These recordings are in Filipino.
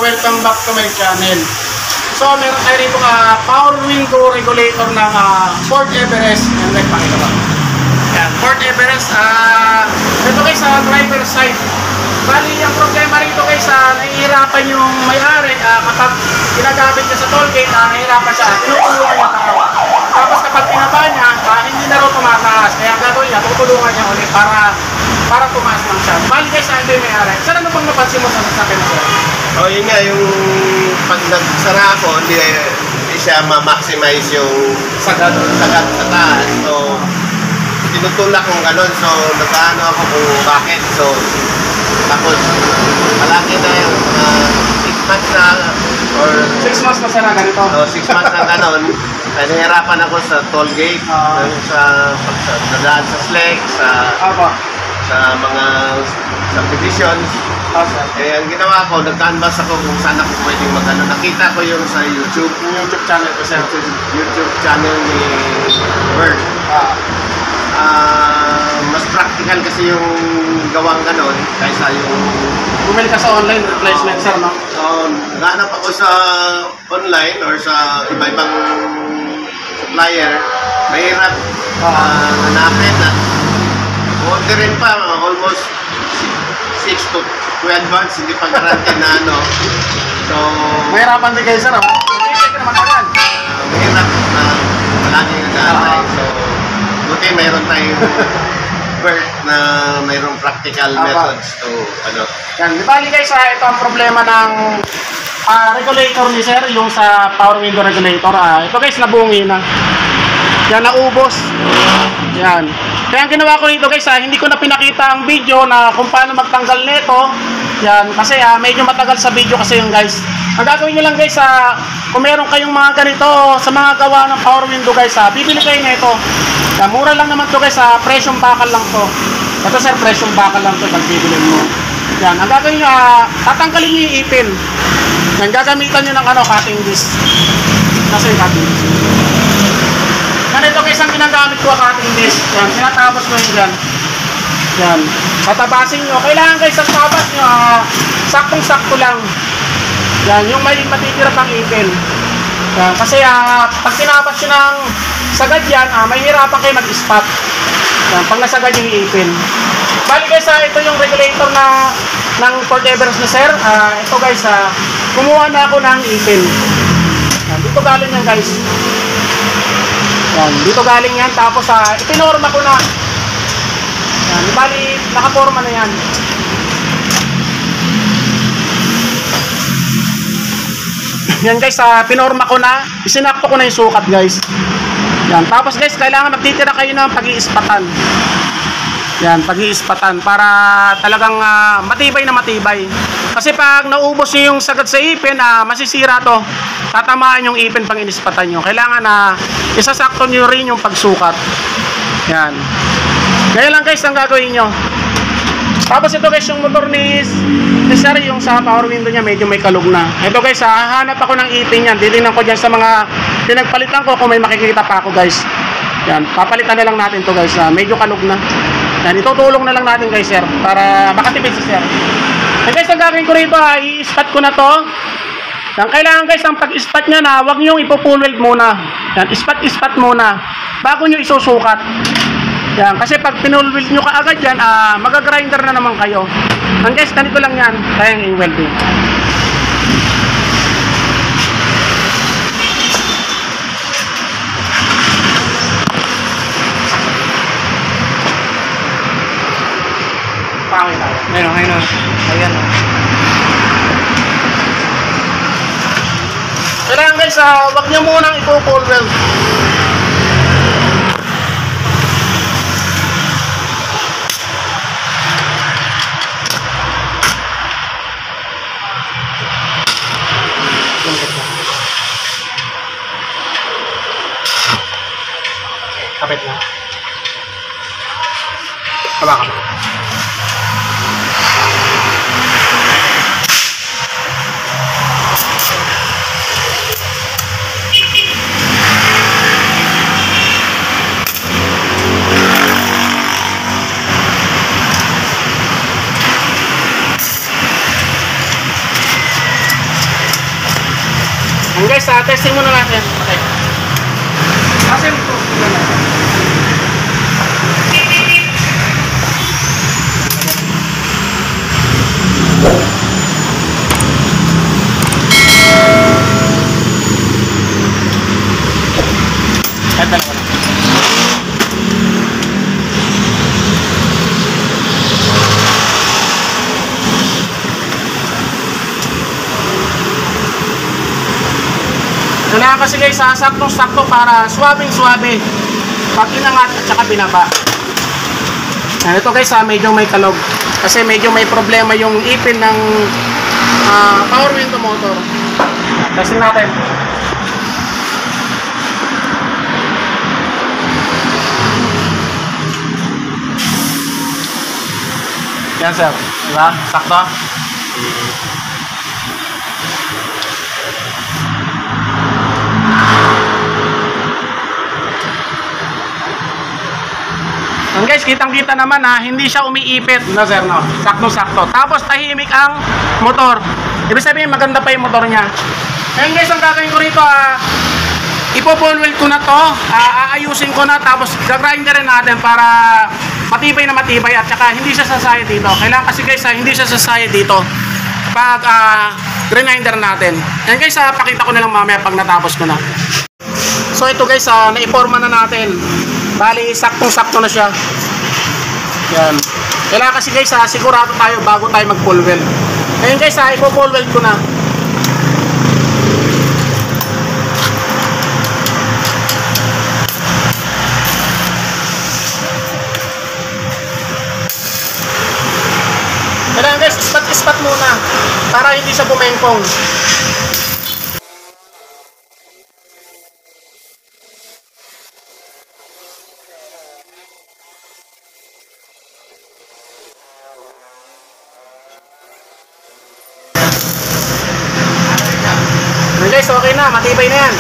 welcome back to my channel. So meron tayo rito power window regulator ng Ford Everest. Yan guys, pakita ba? Yan, Ford Everest. Ito guys sa driver side. Bali, ang problema rito guys, nahihirapan yung may-ari kapag ginagamit niya sa toll gate, nahihirapan siya. Tinutulungan niya tao. Tapos kapag pinaba niya, hindi na raw tumataas. Kaya ang gagawin niya, tutulungan niya ulit para tumaas lang siya. Bali guys, ito yung may-ari. Saan ano bang napansin mo sa sasakyan mo sir? Oh, yun nga, yung pag nagsara ako, hindi siya ma-maximize yung sagat sa taas. So, tinutulak kong gano'n. So, nag-ano ako kung bakit. So, tapos, malaki na yung 6 months na, or 6 months na sana ganito? 6 months na gano'n. Nahihirapan ako sa toll gate, sa nadaan sa SLEC, sa mga subdivisions. Eh, ang ginawa ko, nag-canvas ako kung saan ako pwedeng mag-ano. Nakita ko yung sa YouTube. Yung YouTube channel ko sir. YouTube channel ni Bert. Mas practical kasi yung gawang ganon kaysa yung bumili ka sa online replacement sir, no? So, naghanap ako sa online or sa iba-ibang supplier. Mahirap hanapin at orderin pa almost 6 to 12 months, hindi pa guarantee na ano. So, mahirapan din kayo sir, ha? Hindi ka naman agad. Mahirap na palagi nag-aantay. So, buti mayroon tayong Bert na mayroong practical methods to ano. Yan, di bali guys, ito ang problema ng regulator ni sir, yung sa power window regulator. Ito guys, nabungi na. Yan, naubos. Yan. Kaya ang ginawa ko nito guys, hindi ko na pinakita ang video na kung paano magtanggal nito. Yan, kasi medyo matagal sa video kasi yung guys. Ang gagawin nyo lang guys, kung meron kayong mga ganito sa mga gawa ng power window guys, bibili kayo nito. Yan, mura lang naman to guys, presyong bakal lang to. Ito sir, presyong bakal lang to pag bibilin mo. Yan, ang gagawin nyo, tatanggalin nyo yung ipin. Yan, gagamitan nyo ng cutting disc. Kasi yung cutting disc. Ganito guys ang ginagamit ko, cutting disc. Yan, sinatapos mo yun dyan. Yan, patabasin nyo. Kailangan guys, ang tabas nyo, saktong-sakto lang. Yan, yung may matitira pang ipin. Yan, kasi pag tinabas nyo ng sagad yan, mahirapan kayo mag-spot. Yan, pag nasagad yung ipin. Bali guys, ito yung regulator ng Ford Everest na sir. Ito guys, kumuha na ako ng ipin. Yan, dito galing yan guys. Yan, dito galing yan. Tapos ipinorma ko na. Yan, bali nakaporma na yan. Yan guys, pinorma ko na. Isinakto ko na yung sukat guys. Yan, tapos guys, kailangan magtitira kayo ng pag-iispatan. Yan, pag-iispatan para talagang matibay na matibay. Kasi pag naubos nyo yung sagad sa ipin, masisira to. Tatamaan yung ipin pang inispatan nyo. Kailangan isasakto nyo rin yung pagsukat. Yan. Kaya lang guys, ang gagawin nyo. Tapos ito guys, yung motor ni sir, yung sa power window niya medyo may kalug na. Ito guys, hahanap ako ng ipin yan. Titingnan ko dyan sa mga pinagpalitan ko kung may makikita pa ako guys. Yan, papalitan na lang natin to guys. Medyo kalug na. Yan, itutulong na lang natin guys sir para makatipid si sir. And guys, ang gagawin ko rito, i-spot ko na to. Yan, kailangan guys, ang pag-spot nya na, huwag nyo ipo-full weld muna. Yan, spot muna bago nyo isusukat. Yan, kasi pag pinull weld nyo kaagad yan, mag-grinder na naman kayo. And guys, ganito lang yan, kaya yung welding. Ayun. Ayan. Kailangan guys, wag nyo munang ipo-full weld. Kapit na. Hawakan. Yan guys, testing muna natin. Okay. Kasi ito. Kahit dalawa na. Kailangan kasi guys, saktong-sakto para suwabing-suwabe pag inangat at saka binaba. Yan, ito guys, medyo may kalog kasi medyo may problema yung ipin ng power window motor. Testing natin. Yan sir, diba? Sakto. And guys, kitang-kita naman na hindi siya umiipit, no sir, no? Sakto-sakto. Tapos tahimik ang motor. Ibig sabihin maganda pa yung motor niya. Ngayon guys, ang gagawin ko rito, ipo-full weld ko na to, aayusin ko na, tapos gagrinderin natin para matibay na matibay at saka hindi siya sasaya dito. Kailangan kasi guys, hindi siya sasaya dito pag grinder natin. Ngayon guys, pakita ko na lang mamaya pag natapos ko na. So ito guys, naiporma na natin. Bali, saktong-sakto na siya. Yan. Kailangan kasi guys, sigurado tayo bago tayo mag-full weld. Ngayon guys, ipo-full weld ko na. Kailangan guys, ispat-ispat muna para hindi siya bumengkong. Guys, okay na, matibay na yan.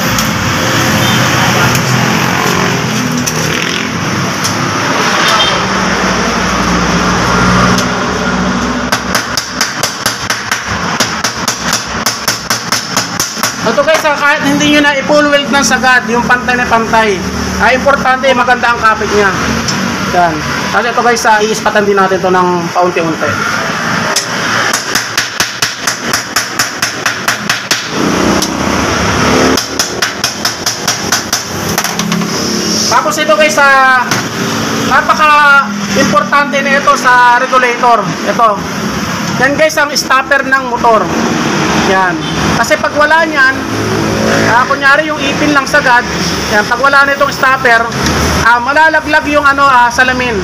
Ito guys, kahit hindi nyo na i-full weld ng sagad, yung pantay na pantay, importante maganda ang kapit niya. Yan. Kasi ito guys, iispatan din natin to ng paunti-unti. Tapos ito guys, napaka-importante na ito sa regulator. Ito. Yan guys, ang stopper ng motor. Yan. Kasi pag wala niyan, kunyari yung ipin lang sagad, yan, pag wala na itong stopper, malalaglag yung salamin.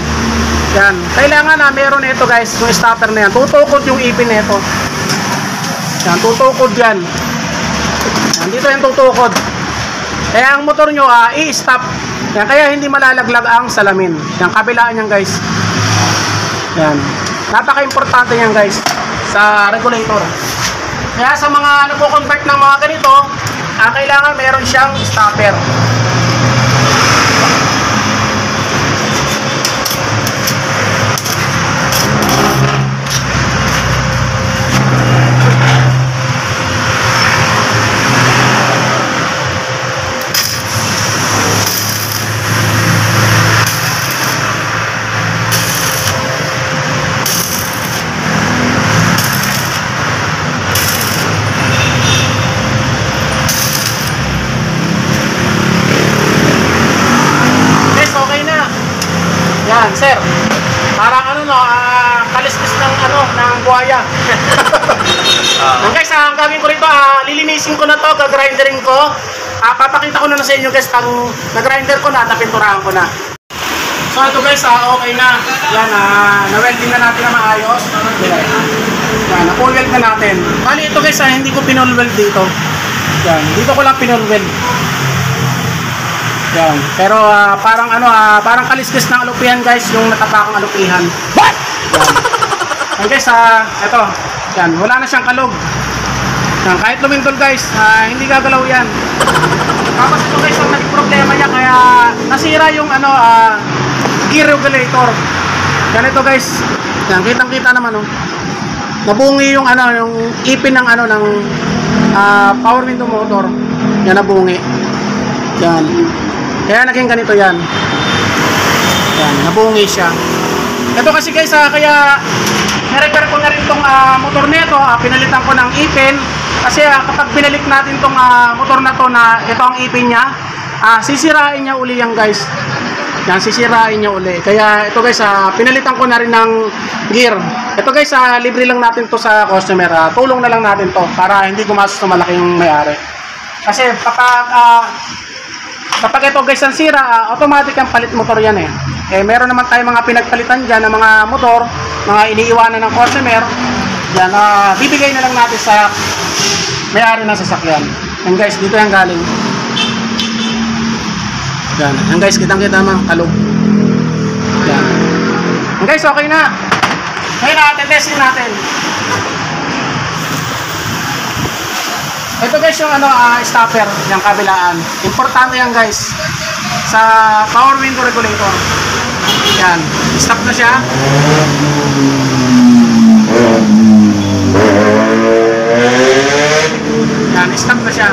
Yan. Kailangan na meron na ito guys, yung stopper na yan. Tutukod yung ipin na ito. Yan, tutukod yan. Yan, dito yung tutukod. Kaya ang motor nyo, i-stop. Yan, kaya hindi malalaglag ang salamin. Yan, kabilaan yan guys. Yan. Napaka-importante yan guys sa regulator. Kaya sa mga nagko-convert ng mga ganito, kailangan meron siyang stopper. Yan, sir. Parang kaliskis ng buhaya. Guys, ang gagawin ko rito, lilinisin ko na to, gagrindering ko. Papakita ko na sa inyo guys, pag nagrinder ko na, napinturahan ko na. So ito guys, okay na. Yan, na-welding na natin na maayos. Yan, na-full weld na natin. Bali ito guys, hindi ko pinol-weld dito. Yan, dito ko lang pinol-weld. Yan. Pero parang parang kaliskis ng alupihan guys, yung natapakang alupihan. What? Yan. Yan guys, ito. Yan, wala na siyang kalog. Yan, kahit lumindol guys, hindi gagalaw yan. Tapos ito guys, ang naging problema niya, kaya nasira yung gear regulator. Yan ito guys. Yan, kitang-kita naman Nabungi yung yung ipin ng ng power window motor. Yan nabungi. Yan. Kaya naging ganito yan. Yan, nabungi siya. Ito kasi guys, kaya na-repair ko na rin tong motor nito. Pinalitan ko ng ipin. Kasi kapag pinalik natin tong motor na to na ito ang ipin niya, sisirain niya uli yan guys. Yan, sisirain niya uli. Kaya ito guys, pinalitan ko na rin ng gear. Ito guys, libre lang natin to sa customer. Tulong na lang natin to para hindi gumastos na malaking may-ari. Kasi kapag ito guys ang sira, automatic ang palit motor yan eh. Meron naman tayong mga pinagpalitan dyan ng mga motor, mga iniiwanan ng customer. Yan, bibigay na lang natin sa may-ari ng sasakyan. Yan guys, dito yung galing. Yan guys, kitang-kita mga kalog. Yan. Yan guys, okay na. Ngayon natin, testing natin. Ito guys yung stopper, yung kabilaan. Importante yan guys sa power window regulator. Yan, stop na siya. Yan, stop na siya.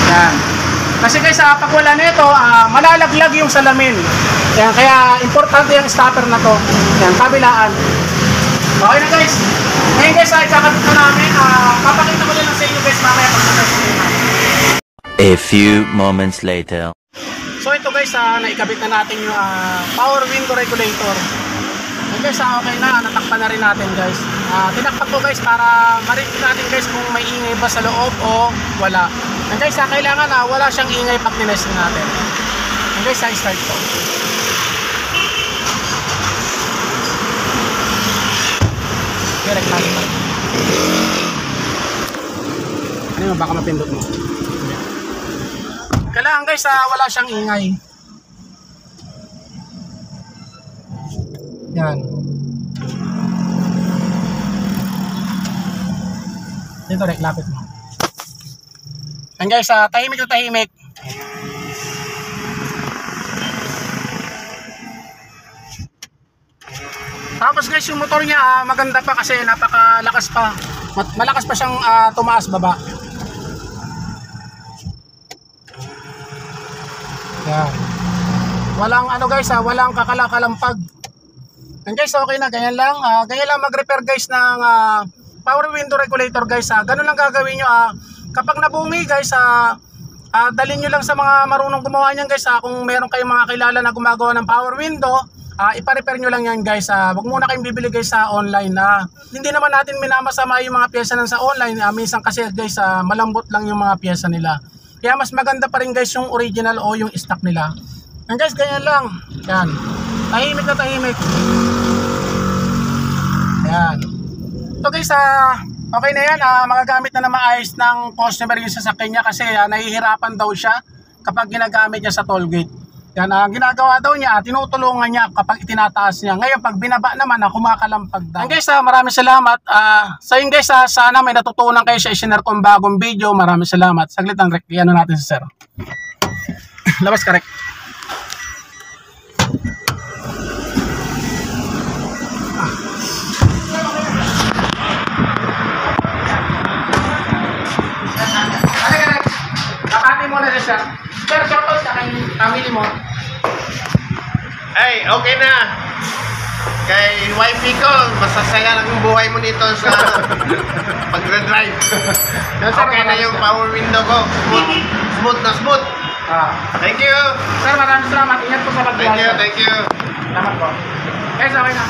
Yan. Kasi guys, pag wala nito, malalaglag yung salamin. Yan, kaya importante yung stopper na to. Yan, kabilaan. Okay na guys. Ngayon guys, ikakabit na namin. Papakita ko din sa inyo guys mamaya pag natesting na. A few moments later. So ito guys, naikabit na natin yung power window regulator. And guys, okay na. Natakpan na rin natin guys. Tinakpan ko guys para marinig natin guys kung may ingay ba sa loob o wala. And guys, kailangan wala siyang ingay pag tinesting natin. And guys, start ko. Direct natin. Ano yun? Baka mapindot mo. Kailangan guys, wala siyang ingay. Yan. Dito, direct lapit mo. Yan guys, tahimik na tahimik. Tapos guys, yung motor niya maganda pa kasi napakalakas pa. Malakas pa siyang tumaas baba. Yan. Walang guys, walang kakalakalampag. And guys, okay na, ganyan lang. Ganyan lang mag-repair guys ng power window regulator guys. Ganun lang gagawin nyo. Kapag nabungi guys, dalhin nyo lang sa mga marunong gumawa niyan guys. Kung meron kayong mga kilala na gumagawa ng power window, ipa-repair nyo lang yan guys. Wag muna kayong bibili guys sa online. Hindi naman natin minamasama yung mga pyesa ng sa online. Minsan kasi guys, malambot lang yung mga pyesa nila. Kaya mas maganda pa rin guys yung original o yung stock nila. And guys, ganyan lang. Yan. Tahimik na tahimik. Yan. So guys, okay na yan. Magagamit na maayos ng customer yung sasakyan niya kasi nahihirapan daw siya kapag ginagamit niya sa toll gate. Yan, ginagawa daw niya, tinutulungan niya kapag itinataas niya. Ngayon, pag binaba naman, kumakalampag daw. And guys, maraming salamat. Sa yun guys, sana may natutunan kayo sa isinare kong bagong video. Maraming salamat. Saglit lang, Rek. Iyan natin si Sir. Labas ka, Rek. Kakati mo na siya. Sir, shoutout sa kanyang family mo. Ay, okay na. Kay wifey ko, masasaya lang yung buhay mo nito sa pagdra-drive. Okay na yung power window ko. Smooth na smooth. Thank you. Sir, maraming salamat. Ingat po sa pag-drive. Thank you. Salamat po. Guys, okay na.